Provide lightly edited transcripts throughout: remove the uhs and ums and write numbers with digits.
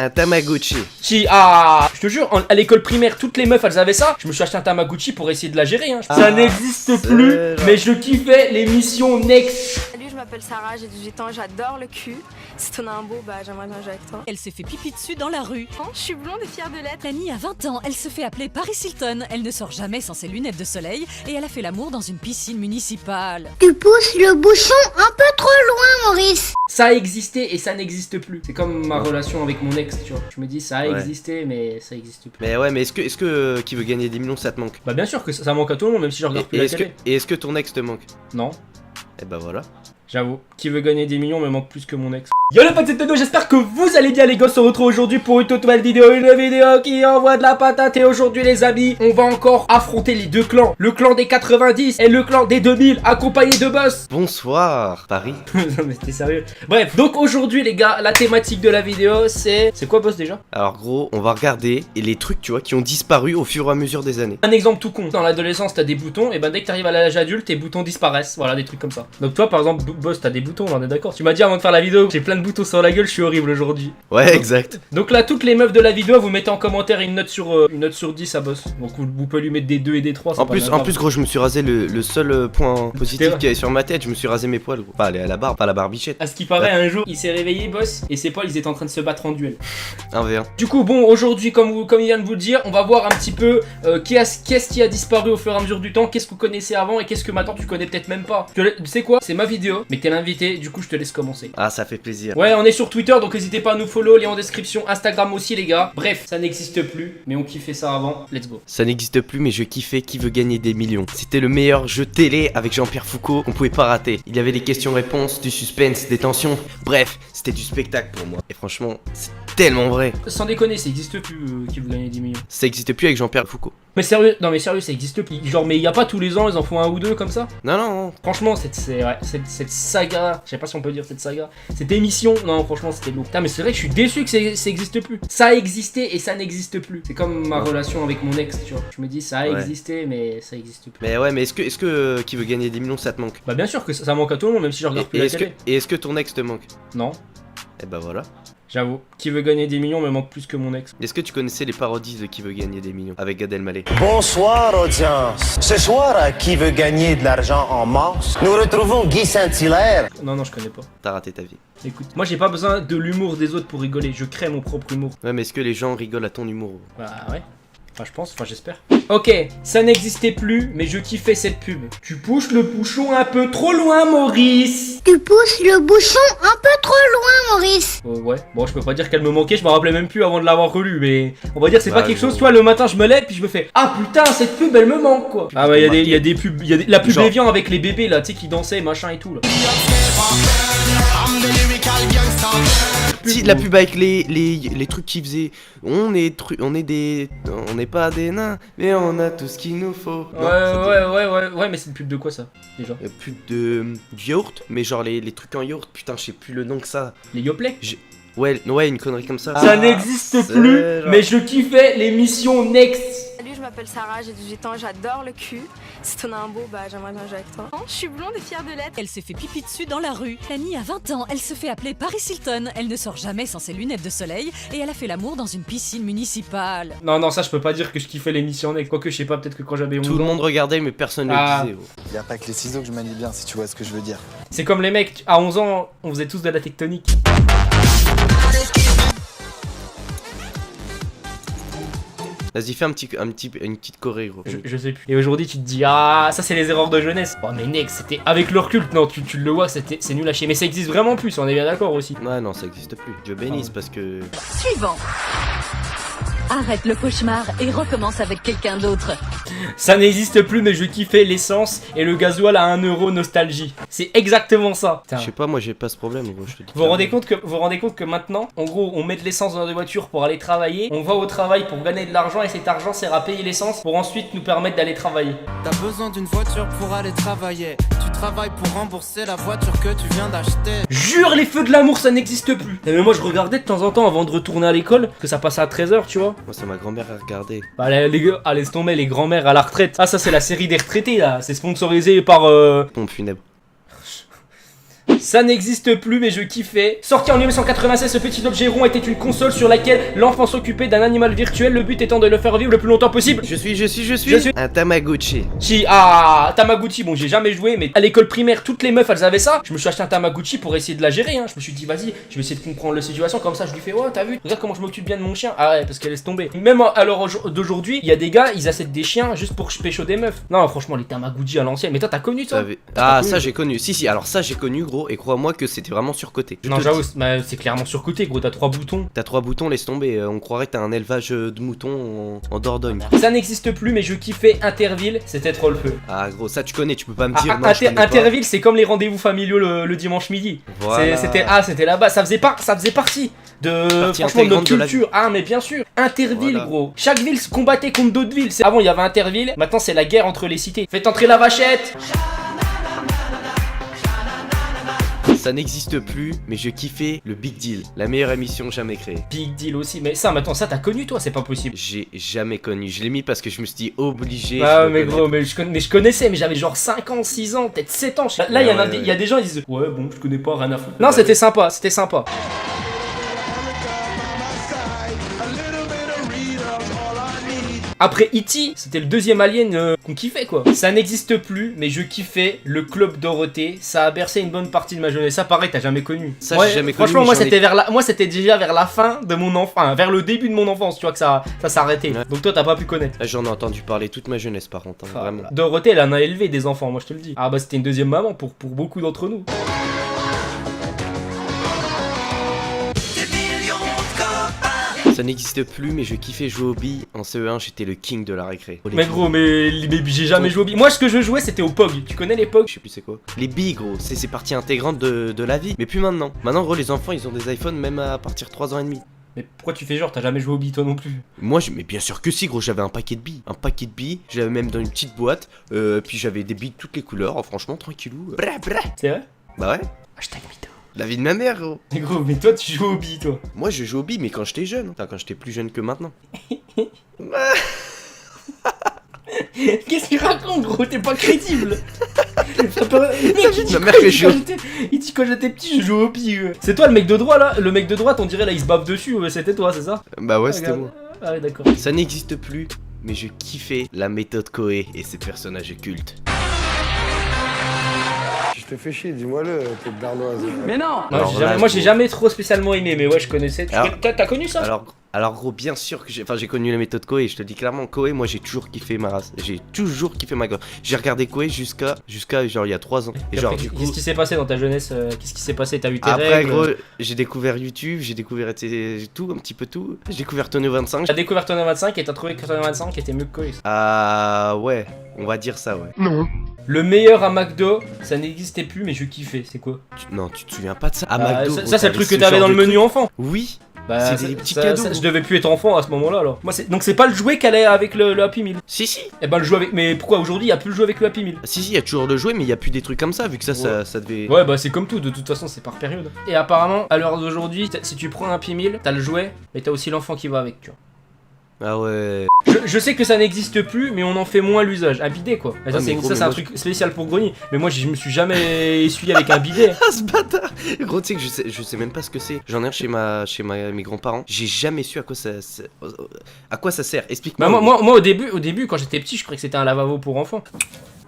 Un Tamagotchi. Si, je te jure, à l'école primaire, toutes les meufs elles avaient ça. Je me suis acheté un Tamagotchi pour essayer de la gérer. Hein. Ça n'existe plus, mais je kiffais l'émission Next. Salut, je m'appelle Sarah, j'ai 18 ans, j'adore le cul. Si t'en as un beau, bah j'aimerais bien jouer avec toi. Elle s'est fait pipi dessus dans la rue. Je suis blonde et fière de l'être. Lani a 20 ans, elle se fait appeler Paris Hilton. Elle ne sort jamais sans ses lunettes de soleil et elle a fait l'amour dans une piscine municipale. Tu pousses le bouchon un peu trop loin, Maurice. Ça a existé et ça n'existe plus. C'est comme ma relation avec mon ex, tu vois. Je me dis ça a existé mais ça existe plus. Mais ouais, mais est-ce que qui veut gagner des millions ça te manque? Bah bien sûr que ça manque à tout le monde même si je regarde plus la télé. Et est-ce que ton ex te manque? Non. Et bah voilà. J'avoue, qui veut gagner des millions me manque plus que mon ex. Yo les potes, c'est Todo, j'espère que vous allez bien les gosses. On se retrouve aujourd'hui pour une toute nouvelle vidéo, une vidéo qui envoie de la patate. Et aujourd'hui les amis, on va encore affronter les deux clans. Le clan des 90 et le clan des 2000, accompagné de Boss. Bonsoir, Paris. Non mais t'es sérieux. Bref, donc aujourd'hui les gars, la thématique de la vidéo c'est... C'est quoi Boss déjà? Alors gros, on va regarder les trucs tu vois qui ont disparu au fur et à mesure des années. Un exemple tout con, dans l'adolescence t'as des boutons, et ben dès que t'arrives à l'âge adulte, tes boutons disparaissent. Voilà, des trucs comme ça. Donc toi par exemple, Boss, t'as des boutons, on est d'accord? Tu m'as dit avant de faire la vidéo, j'ai plein de boutons sur la gueule, je suis horrible aujourd'hui. Ouais, exact. Donc là, toutes les meufs de la vidéo, vous mettez en commentaire une note sur 10 à Boss. Donc vous pouvez lui mettre des 2 et des 3. En plus gros, je me suis rasé le seul point positif qu'il y avait sur ma tête, je me suis rasé mes poils gros. Pas à la barbe, pas à la barbichette. À ce qui paraît, un jour, il s'est réveillé Boss, et ses poils, ils étaient en train de se battre en duel. 1v1. Du coup, bon, aujourd'hui, comme il vient de vous le dire, on va voir un petit peu qu'est-ce qui a disparu au fur et à mesure du temps, qu'est-ce que vous connaissez avant et qu'est-ce que maintenant tu connais peut-être même pas. Tu sais quoi? C'est ma vidéo, mais t'es l'invité, du coup, je te laisse commencer. Ah, ça fait plaisir. Ouais, on est sur Twitter, donc n'hésitez pas à nous follow, lien en description, Instagram aussi les gars. Bref, ça n'existe plus, mais on kiffait ça avant, let's go. Ça n'existe plus, mais je kiffais Qui veut gagner des millions. C'était le meilleur jeu télé avec Jean-Pierre Foucault qu'on pouvait pas rater. Il y avait des questions-réponses, du suspense, des tensions. Bref, c'était du spectacle pour moi. Et franchement, c'est tellement vrai. Sans déconner, ça existe plus Qui veut gagner 10 millions. Ça existe plus avec Jean-Pierre Foucault. Mais sérieux, non mais sérieux, ça existe plus. Genre, mais il y a pas tous les ans, ils en font un ou deux comme ça? Non, non. Franchement, cette saga, je sais pas si on peut dire cette saga, cette émission, non, franchement, c'était lourd. Putain, mais c'est vrai que je suis déçu que ça existe plus. Ça a existé et ça n'existe plus. C'est comme ma relation avec mon ex, tu vois. Je me dis, ça a existé, mais ça existe plus. Mais ouais, mais est-ce que Qui veut gagner des millions ça te manque? Bah, bien sûr que ça manque à tout le monde, même si je regarde plus la télé. Et est-ce que ton ex te manque? Non. Et bah voilà. J'avoue, Qui veut gagner des millions me manque plus que mon ex. Est-ce que tu connaissais les parodies de Qui veut gagner des millions avec Gad Elmaleh? Bonsoir audience. Ce soir à Qui veut gagner de l'argent en masse, nous retrouvons Guy Saint-Hilaire. Non, je connais pas. T'as raté ta vie. Écoute, moi j'ai pas besoin de l'humour des autres pour rigoler, je crée mon propre humour. Ouais, mais est-ce que les gens rigolent à ton humour? Bah ouais. Enfin, je pense, j'espère. Ok, ça n'existait plus, mais je kiffais cette pub. Tu pousses le bouchon un peu trop loin, Maurice. Tu pousses le bouchon un peu trop loin, Maurice. Ouais, bon, je peux pas dire qu'elle me manquait, je me rappelais même plus avant de l'avoir relu, mais on va dire c'est Bah, pas quelque chose, tu vois, le matin je me lève puis je me fais ah putain, cette pub elle me manque quoi. Ah bah il y a des pubs, la pub Genre... Evian avec les bébés là, tu sais qui dansaient machin et tout là. Si la pub avec les trucs qu'ils faisaient, on n'est pas des nains, mais on a tout ce qu'il nous faut. Ouais, mais c'est une pub de quoi ça déjà? Pub du yaourt, mais genre les trucs en yaourt, putain, je sais plus le nom que ça. Les Yoplait? Ouais, une connerie comme ça. Ça n'existe plus, mais je kiffais l'émission Next. Salut, je m'appelle Sarah, j'ai 18 ans, j'adore le cul. Si t'en as un beau, bah j'aimerais bien jouer avec toi. Je suis blonde et fière de l'être. Elle s'est fait pipi dessus dans la rue. Lani a 20 ans, elle se fait appeler Paris Hilton. Elle ne sort jamais sans ses lunettes de soleil et elle a fait l'amour dans une piscine municipale. Non, ça je peux pas dire que je kiffais l'émission Next. Quoique je sais pas, peut-être que quand j'avais 11 ans. Tout le monde regardait, mais personne ne le disait. Y a pas que les ciseaux que je manie bien, si tu vois ce que je veux dire. C'est comme les mecs, à 11 ans, on faisait tous de la tectonique. Vas-y, fais une petite choré, gros. Je sais plus. Et aujourd'hui, tu te dis, ah, ça c'est les erreurs de jeunesse. Oh, mais Next, c'était avec le recul. Non, tu le vois, c'est nul à chier. Mais ça existe vraiment plus, on est bien d'accord aussi. Ouais, non, ça existe plus. Dieu bénisse parce que. Suivant. Arrête le cauchemar et recommence avec quelqu'un d'autre. Ça n'existe plus, mais je kiffais l'essence et le gasoil à 1 euro nostalgie. C'est exactement ça. Je sais pas, moi j'ai pas ce problème, gros, je te dis. Vous vous rendez compte que maintenant, en gros, on met de l'essence dans des voitures pour aller travailler, on va au travail pour gagner de l'argent et cet argent sert à payer l'essence pour ensuite nous permettre d'aller travailler. T'as besoin d'une voiture pour aller travailler. Tu travailles pour rembourser la voiture que tu viens d'acheter. Jure, les feux de l'amour, ça n'existe plus. Mais moi, je regardais de temps en temps avant de retourner à l'école, que ça passait à 13h, tu vois. Moi, c'est ma grand-mère à regarder. Bah, les gars, laisse tomber, les grands-mères à la retraite. Ah, ça, c'est la série des retraités, là. C'est sponsorisé par Pompe funèbre. Ça n'existe plus, mais je kiffais. Sorti en 1996, ce petit objet rond était une console sur laquelle l'enfant s'occupait d'un animal virtuel, le but étant de le faire vivre le plus longtemps possible. Je suis un Tamagotchi. Tamagotchi, bon j'ai jamais joué, mais à l'école primaire toutes les meufs elles avaient ça. Je me suis acheté un Tamagotchi pour essayer de la gérer, hein. Je me suis dit vas-y, je vais essayer de comprendre la situation, comme ça je lui fais ouais t'as vu, regarde comment je m'occupe bien de mon chien. Ah ouais parce qu'elle laisse tomber. Même à l'heure d'aujourd'hui, il y a des gars, ils achètent des chiens juste pour pécho des meufs. Non franchement les Tamagotchi à l'ancienne, mais toi t'as connu toi? Ah ça j'ai connu, si alors ça j'ai connu gros, et crois-moi que c'était vraiment surcoté. Non j'avoue, bah, c'est clairement surcoté gros, t'as 3 boutons. T'as 3 boutons, laisse tomber, on croirait que t'as un élevage de moutons en Dordogne. Ça n'existe plus, mais je kiffais Interville, c'était trop le feu. Ah gros, ça tu connais, tu peux pas me dire. Interville, c'est comme les rendez-vous familiaux le dimanche midi. Voilà. C'était là-bas, ça faisait partie de franchement de notre culture. Ah mais bien sûr, Interville voilà. Gros. Chaque ville se combattait contre d'autres villes. Avant il y avait Interville, maintenant c'est la guerre entre les cités. Faites entrer la vachette. Ça n'existe plus, mais je kiffais le Big Deal, la meilleure émission jamais créée. Big Deal aussi, mais ça maintenant ça t'as connu toi, c'est pas possible. J'ai jamais connu, je l'ai mis parce que je me suis dit obligé. Ah mais gros, mais je connaissais, mais j'avais genre 5 ans, 6 ans, peut-être 7 ans. Là il y a des gens ils disent ouais bon je connais pas, rien à foutre. Non c'était sympa, c'était sympa. Après E.T, c'était le deuxième alien qu'on kiffait quoi. Ça n'existe plus, mais je kiffais le Club Dorothée. Ça a bercé une bonne partie de ma jeunesse. Ça pareil, t'as jamais connu. Ça j'ai jamais connu. Franchement, moi c'était déjà vers la fin de mon enfance, vers le début de mon enfance, tu vois que ça s'arrêtait. Ouais. Donc toi t'as pas pu connaître. J'en ai entendu parler toute ma jeunesse par contre, hein, vraiment. Dorothée, elle en a élevé des enfants, moi je te le dis. Ah bah c'était une deuxième maman pour beaucoup d'entre nous. Ça n'existe plus, mais je kiffais jouer aux billes. En CE1, j'étais le king de la récré. Mais gros, mais j'ai jamais joué aux billes. Moi, ce que je jouais, c'était au POG. Tu connais les POG? Je sais plus c'est quoi. Les billes, gros, c'est partie intégrante de la vie. Mais plus maintenant. Maintenant, gros, les enfants, ils ont des iPhones même à partir de 3 ans et demi. Mais pourquoi tu fais genre, t'as jamais joué aux billes toi non plus? Moi, mais bien sûr que si, gros, j'avais un paquet de billes. J'avais même dans une petite boîte. Puis j'avais des billes de toutes les couleurs. Oh, franchement, tranquillou. C'est vrai? Bah ouais. Hashtag mytho. La vie de ma mère, gros. Mais gros, mais toi tu joues aux billes, toi. Moi je joue aux billes, mais quand j'étais jeune. Enfin, quand j'étais plus jeune que maintenant. Qu'est-ce qu'il raconte, gros? T'es pas crédible. Ma mère que je joue. Il dit quand j'étais petit, je joue aux billes. C'est toi le mec de droite là? Le mec de droite, on dirait là, il se bave dessus. C'était toi, c'est ça? Bah ouais, c'était moi. Ah ouais, d'accord. Ça n'existe plus, mais je kiffais la méthode Koé et ses personnages cultes. Je te fais chier, dis-moi-le, t'es bernoise. Mais non, moi j'ai jamais trop spécialement aimé, mais ouais je connaissais. T'as connu ça? Alors gros, bien sûr que j'ai connu la méthode Koé, je te dis clairement, Koé, moi j'ai toujours kiffé ma race, j'ai toujours kiffé ma gosse. J'ai regardé Koé jusqu'à genre il y a 3 ans. Et genre du coup... Qu'est-ce qui s'est passé dans ta jeunesse? Qu'est-ce qui s'est passé? T'as eu tes Après règles? Gros, j'ai découvert YouTube, j'ai découvert tout, un petit peu tout. J'ai découvert Tonio 25. T'as découvert Tonio 25 et t'as trouvé que Tonio 25 était mieux que Koé. Ah ouais, on va dire ça ouais. Non. Le meilleur à McDo, ça n'existait plus mais je kiffais, c'est quoi? Non, tu te souviens pas de ça? À McDo, ça c'est le truc que t'avais dans le menu enfant. Oui. Bah, c'est des petits cadeaux. Je devais plus être enfant à ce moment-là alors. Moi, donc c'est pas le jouet qu'elle est avec le Happy Meal. Si. Eh ben le jouet avec. Mais pourquoi aujourd'hui il y a plus le jouet avec le Happy Meal? Si, il y a toujours le jouet, mais il y a plus des trucs comme ça vu que ça devait. Ouais, bah c'est comme tout, de toute façon c'est par période. Et apparemment, à l'heure d'aujourd'hui, si tu prends un Happy Meal, t'as le jouet, mais t'as aussi l'enfant qui va avec, tu vois. Ah ouais. Je sais que ça n'existe plus, mais on en fait moins l'usage. Un bidet quoi. Ça, c'est un truc spécial pour grenier. Mais moi, je me suis jamais essuyé avec un bidet. Ah, ce bâtard. Gros, tu sais que je sais même pas ce que c'est. J'en ai un chez mes grands-parents. J'ai jamais su à quoi ça sert. Explique-moi. Bah, moi au début, quand j'étais petit, je croyais que c'était un lavabo pour enfants.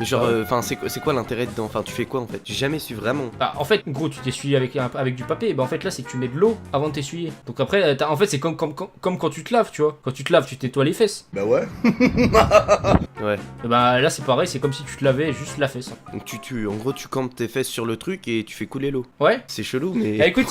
Mais genre, enfin, c'est quoi l'intérêt dedans? Enfin, tu fais quoi en fait? J'ai jamais su vraiment. Bah, en fait, gros, tu t'essuies avec du papier. Bah, en fait, là, c'est que tu mets de l'eau avant de t'essuyer. Donc après, en fait, c'est comme quand tu te laves, tu vois. Quand tu te laves, tu nettoies les fesses. Bah ouais. Ouais. Et bah là, c'est pareil, c'est comme si tu te lavais juste la fesse. Donc en gros, tu campes tes fesses sur le truc et tu fais couler l'eau. Ouais. C'est chelou, mais. Bah, écoute,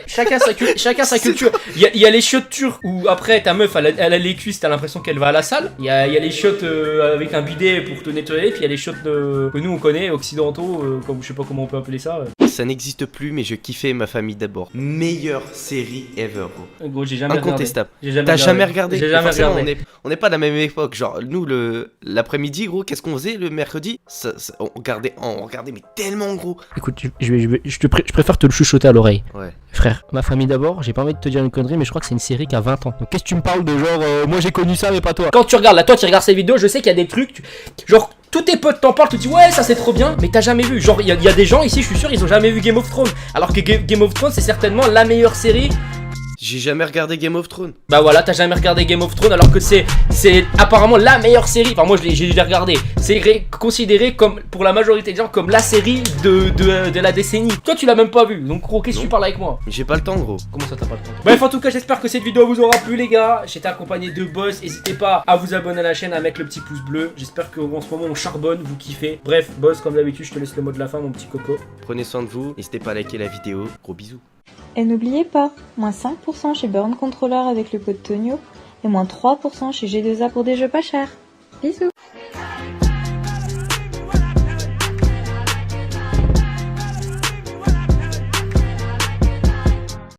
chacun sa culture. Il y a les chiottes turques où après ta meuf, elle a les cuisses, t'as l'impression qu'elle va à la salle. Il y a les chiottes avec un bidet pour te nettoyer, puis il y a les chiottes que nous on connaît, occidentaux, comme je sais pas comment on peut appeler ça. Ça n'existe plus, mais je kiffais Ma famille d'abord. Meilleure série ever, gros. Gros, j'ai jamais incontestable. regardé. T'as jamais regardé? J'ai jamais regardé. On n'est pas de la même époque. Genre, nous, l'après-midi, gros, qu'est-ce qu'on faisait le mercredi? On regardait, mais tellement gros. Écoute, je préfère te le chuchoter à l'oreille. Ouais. Frère, Ma famille d'abord, j'ai pas envie de te dire une connerie, mais je crois que c'est une série qui a 20 ans. Donc qu'est-ce que tu me parles de genre, moi j'ai connu ça, mais pas toi? Quand tu regardes, là, toi tu regardes ces vidéos, je sais qu'il y a des trucs, genre, Tous tes potes t'en parlent, tu te dis ouais ça c'est trop bien, mais t'as jamais vu. Genre il y a des gens ici, je suis sûr, ils ont jamais vu Game of Thrones. Alors que Game of Thrones c'est certainement la meilleure série. J'ai jamais regardé Game of Thrones. Bah voilà, t'as jamais regardé Game of Thrones alors que c'est apparemment la meilleure série. Enfin moi j'ai déjà regardé. C'est considéré comme, pour la majorité des gens, comme la série de la décennie. Toi tu l'as même pas vu, donc gros qu'est-ce que tu parles avec moi? J'ai pas le temps gros. Comment ça t'as pas le temps? Bref en tout cas j'espère que cette vidéo vous aura plu les gars. J'étais accompagné de Boss, n'hésitez pas à vous abonner à la chaîne, à mettre le petit pouce bleu. J'espère qu'en ce moment on charbonne, vous kiffez. Bref Boss, comme d'habitude je te laisse le mot de la fin mon petit coco. Prenez soin de vous, n'hésitez pas à liker la vidéo. Gros bisous. Et n'oubliez pas, moins 5% chez Burn Controller avec le code Tonio et moins 3% chez G2A pour des jeux pas chers. Bisous.